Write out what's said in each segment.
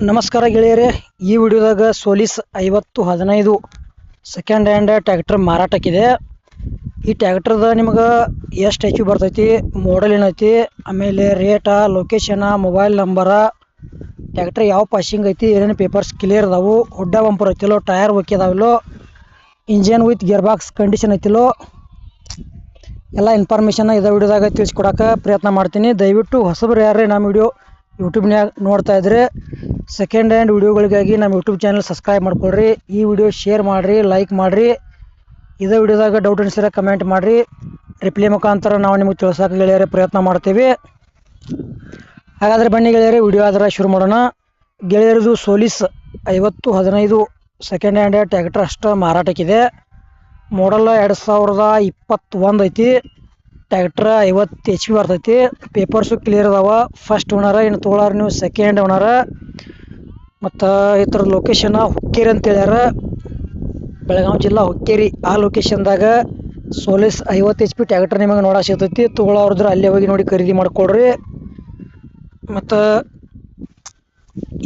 ನಮಸ್ಕಾರ ಗೆಳೆಯರೇ, ಈ ವಿಡಿಯೋದಾಗ ಸೋಲಿಸ್ 5015 ಸೆಕೆಂಡ್ ಹ್ಯಾಂಡ್ ಟ್ರ್ಯಾಕ್ಟರ್ ಮಾರಾಟಕ್ಕಿದೆ. ಈ ಟ್ರ್ಯಾಕ್ಟರ್ದ ನಿಮಗೆ ಎಷ್ಟು ಎಚ್ ಪಿ ಬರ್ತೈತಿ, ಮಾಡಲ್ ಏನೈತಿ, ಆಮೇಲೆ rate, location, mobile number, tractor ಯಾವ ಪಾಸಿಂಗ್ ಐತಿ, ಏನೇನು ಪೇಪರ್ಸ್ ಕ್ಲಿಯರ್ ಅದಾವು, ಹುಡ್ಡ ಬಂಪರ್ ಐತಿಲೋ, ಟೈರ್ ಓಕೆ ಅದಾವಿಲ್ಲೋ, engine with gear box condition ಐತಿಲೋ, ಎಲ್ಲ ಇನ್ಫಾರ್ಮೇಷನ್ ಇದೇ ವಿಡಿಯೋದಾಗ ತಿಳಿಸ್ಕೊಡೋಕೆ ಪ್ರಯತ್ನ ಮಾಡ್ತೀನಿ. ದಯವಿಟ್ಟು ಹೊಸಬರು ಯಾರೇ ನಮ್ಮ ವಿಡಿಯೋ ಯೂಟ್ಯೂಬ್ನಾಗ ನೋಡ್ತಾ ಇದ್ರೆ ಸೆಕೆಂಡ್ ಹ್ಯಾಂಡ್ ವಿಡಿಯೋಗಳಿಗಾಗಿ ನಮ್ಮ ಯೂಟ್ಯೂಬ್ ಚಾನಲ್ ಸಬ್ಸ್ಕ್ರೈಬ್ ಮಾಡ್ಕೊಳ್ರಿ. ಈ ವಿಡಿಯೋ ಶೇರ್ ಮಾಡಿರಿ, ಲೈಕ್ ಮಾಡಿರಿ. ಇದೇ ವಿಡಿಯೋದಾಗ ಡೌಟ್ ಅನಿಸಿದ್ರೆ ಕಮೆಂಟ್ ಮಾಡಿರಿ. ರಿಪ್ಲೈ ಮುಖಾಂತರ ನಾವು ನಿಮಗೆ ತಿಳಿಸೋಕೆ ಗೆಳೆಯರೇ ಪ್ರಯತ್ನ ಮಾಡ್ತೀವಿ. ಹಾಗಾದರೆ ಬನ್ನಿ ಗೆಳೆಯರೇ, ವಿಡಿಯೋ ಆದರೆ ಶುರು ಮಾಡೋಣ. ಗೆಳೆಯರದು ಸೋಲಿಸ್ 5015 ಸೆಕೆಂಡ್ ಹ್ಯಾಂಡ್ ಟ್ರ್ಯಾಕ್ಟರ್ ಅಷ್ಟು ಮಾರಾಟಕ್ಕಿದೆ. ಮಾಡಲ್ 2021 ಐತಿ. ಟ್ರ್ಯಾಕ್ಟರ್ 50 ಎಚ್ ಪಿ ಬರ್ತೈತಿ. ಪೇಪರ್ಸು ಕ್ಲಿಯರ್ ಅದಾವ. ಫಸ್ಟ್ ಓನರ, ಇನ್ನು ತೊಗೊಳಾರ ನೀವು ಸೆಕೆಂಡ್ ಓನರ. ಮತ್ತು ಈ ಥರದ ಲೊಕೇಶನ್ ಹುಕ್ಕೇರಿ ಅಂತ ಹೇಳ್ಯಾರ, ಬೆಳಗಾವಿ ಜಿಲ್ಲಾ ಹುಕ್ಕೇರಿ. ಆ ಲೊಕೇಶನ್ದಾಗ ಸೋಲಿಸ್ 50 ಎಚ್ ಪಿ ಟ್ರ್ಯಾಕ್ಟರ್ ನಿಮಗೆ ನೋಡಕ್ಕೆ ಸಿಗ್ತೈತಿ. ತೊಗೊಳೋರಿದ್ರೆ ಅಲ್ಲೇ ಹೋಗಿ ನೋಡಿ ಖರೀದಿ ಮಾಡ್ಕೊಳ್ರಿ. ಮತ್ತು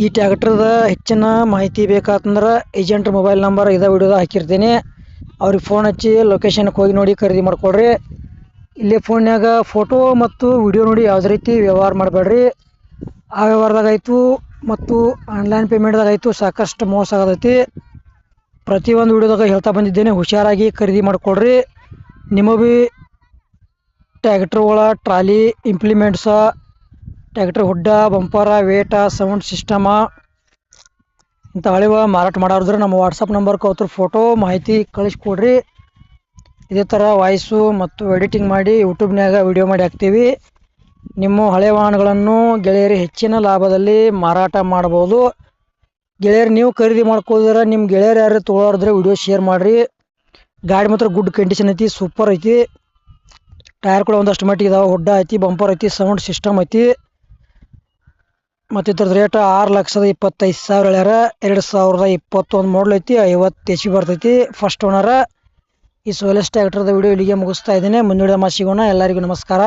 ಈ ಟ್ರ್ಯಾಕ್ಟರ್ದ ಹೆಚ್ಚಿನ ಮಾಹಿತಿ ಬೇಕಾತಂದ್ರೆ ಏಜೆಂಟ್ ಮೊಬೈಲ್ ನಂಬರ್ ಇದೇ ವಿಡಿಯೋದಾಗ ಹಾಕಿರ್ತೀನಿ. ಅವ್ರಿಗೆ ಫೋನ್ ಹಚ್ಚಿ ಲೊಕೇಶನ್ಗೆ ಹೋಗಿ ನೋಡಿ ಖರೀದಿ ಮಾಡ್ಕೊಳ್ರಿ. ಇಲ್ಲಿ ಫೋನ್ಯಾಗ ಫೋಟೋ ಮತ್ತು ವಿಡಿಯೋ ನೋಡಿ ಯಾವುದೇ ರೀತಿ ವ್ಯವಹಾರ ಮಾಡಬೇಡ್ರಿ. ಆ ವ್ಯವಹಾರದಾಗಾಯಿತು ಮತ್ತು ಆನ್ಲೈನ್ ಪೇಮೆಂಟ್ದಾಗಾಯಿತು ಸಾಕಷ್ಟು ಮೋಸ ಆಗತೈತಿ. ಪ್ರತಿಯೊಂದು ವಿಡಿಯೋದಾಗ ಹೇಳ್ತಾ ಬಂದಿದ್ದೇನೆ, ಹುಷಾರಾಗಿ ಖರೀದಿ ಮಾಡ್ಕೊಳ್ರಿ. ನಿಮಗೆ ಭೀ ಟ್ರ್ಯಾಕ್ಟರ್ಗಳ trolley, implements, tractor hood, bumper, weight, sound system ಇಂಥ ಹಳೆವ ಮಾರಾಟ ಮಾಡೋರಿದ್ರೆ ನಮ್ಮ ವಾಟ್ಸಪ್ ನಂಬರ್ಗೆ ಅವ್ರ ಫೋಟೋ ಮಾಹಿತಿ ಕಳಿಸ್ಕೊಡ್ರಿ. ಇದೇ ಥರ ವಾಯ್ಸು ಮತ್ತು ಎಡಿಟಿಂಗ್ ಮಾಡಿ ಯೂಟ್ಯೂಬ್ನಾಗ ವಿಡಿಯೋ ಮಾಡಿ ಹಾಕ್ತೀವಿ. ನಿಮ್ಮ ಹಳೆ ವಾಹನಗಳನ್ನು ಗೆಳೆಯರು ಹೆಚ್ಚಿನ ಲಾಭದಲ್ಲಿ ಮಾರಾಟ ಮಾಡ್ಬೋದು. ಗೆಳೆಯರು ನೀವು ಖರೀದಿ ಮಾಡ್ಕೋದ್ರೆ ನಿಮ್ಮ ಗೆಳೆಯರು ಯಾರು ತೊಗೊಳೋರಿದ್ರೆ ವಿಡಿಯೋ ಶೇರ್ ಮಾಡಿರಿ. ಗಾಡಿ ಮಾತ್ರ ಗುಡ್ ಕಂಡೀಷನ್ ಐತಿ, ಸೂಪರ್ ಐತಿ. ಟೈರ್ ಕೂಡ ಒಂದಷ್ಟು ಮಟ್ಟಿಗೆ ಇದಾವೆ. ಹುಡ್ಡ ಐತಿ, ಬಂಪರ್ ಐತಿ, ಸೌಂಡ್ ಸಿಸ್ಟಮ್ ಐತಿ. ಮತ್ತು ಇದ್ರದ್ದು ರೇಟ್ 6,25,000 ಹೇಳ್ಯಾರ. 2021 ಮಾಡಲ್ ಐತಿ. 50 ಎಚ್ ಪಿ ಬರ್ತೈತಿ. ಫಸ್ಟ್ ಓನರ. ಈ ಸೋಲಿಸ್ ಟ್ರ್ಯಾಕ್ಟರ್ದ ವಿಡಿಯೋ ಇಲ್ಲಿಗೆ ಮುಗಿಸ್ತಾ ಇದ್ದೀನಿ. ಮುಂದಿನ ವಿಡಿಯೋ ಸಿಗೋಣ. ಎಲ್ಲರಿಗೂ ನಮಸ್ಕಾರ.